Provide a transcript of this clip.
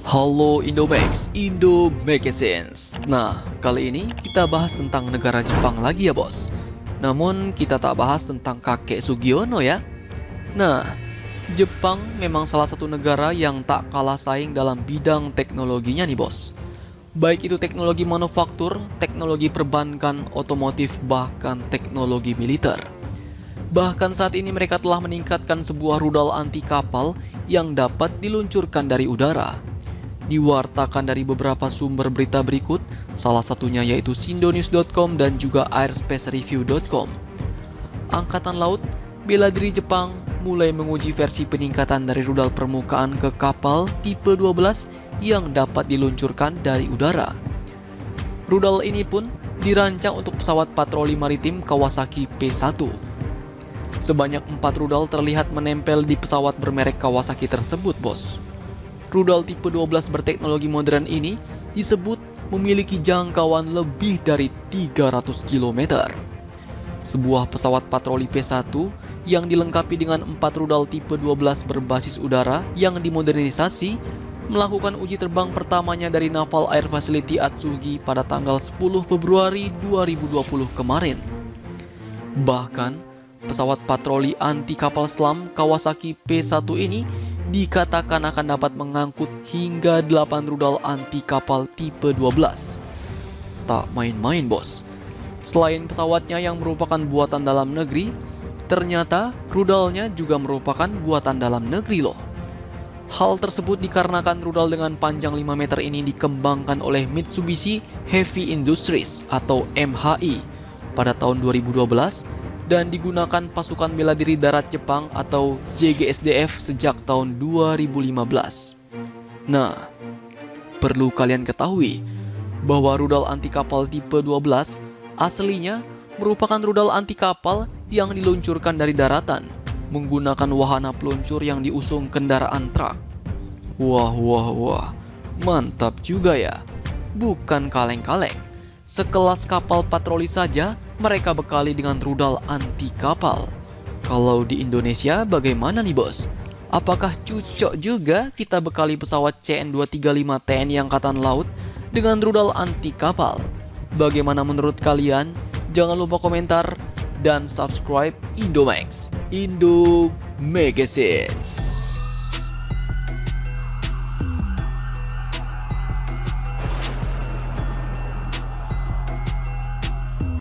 Halo Indomax, Indo Magazines. Nah, kali ini kita bahas tentang negara Jepang lagi ya bos. Namun kita tak bahas tentang kakek Sugiono ya. Nah, Jepang memang salah satu negara yang tak kalah saing dalam bidang teknologinya nih bos. Baik itu teknologi manufaktur, teknologi perbankan, otomotif, bahkan teknologi militer. Bahkan saat ini mereka telah meningkatkan sebuah rudal anti kapal yang dapat diluncurkan dari udara. Diwartakan dari beberapa sumber berita berikut, salah satunya yaitu sindonews.com dan juga airspacereview.com. Angkatan Laut bela diri Jepang mulai menguji versi peningkatan dari rudal permukaan ke kapal tipe 12 yang dapat diluncurkan dari udara. Rudal ini pun dirancang untuk pesawat patroli maritim Kawasaki P1. Sebanyak 4 rudal terlihat menempel di pesawat bermerek Kawasaki tersebut, bos. Rudal tipe 12 berteknologi modern ini disebut memiliki jangkauan lebih dari 300 km. Sebuah pesawat patroli P1 yang dilengkapi dengan 4 rudal tipe 12 berbasis udara yang dimodernisasi melakukan uji terbang pertamanya dari Naval Air Facility Atsugi pada tanggal 10 Februari 2020 kemarin. Bahkan, pesawat patroli anti kapal selam Kawasaki P1 ini dikatakan akan dapat mengangkut hingga 8 rudal anti kapal tipe 12. Tak main-main bos. Selain pesawatnya yang merupakan buatan dalam negeri, ternyata rudalnya juga merupakan buatan dalam negeri loh. Hal tersebut dikarenakan rudal dengan panjang 5 meter ini dikembangkan oleh Mitsubishi Heavy Industries atau MHI pada tahun 2012 dan digunakan pasukan bela diri darat Jepang atau JGSDF sejak tahun 2015. Nah, perlu kalian ketahui bahwa rudal anti kapal tipe 12 aslinya merupakan rudal anti kapal yang diluncurkan dari daratan menggunakan wahana peluncur yang diusung kendaraan truk. Wah, mantap juga ya. Bukan kaleng-kaleng. Sekelas kapal patroli saja mereka bekali dengan rudal anti kapal. Kalau di Indonesia bagaimana nih bos? Apakah cocok juga kita bekali pesawat CN-235 TNI Angkatan Laut dengan rudal anti kapal? Bagaimana menurut kalian? Jangan lupa komentar dan subscribe Indomax, Indo Magazines.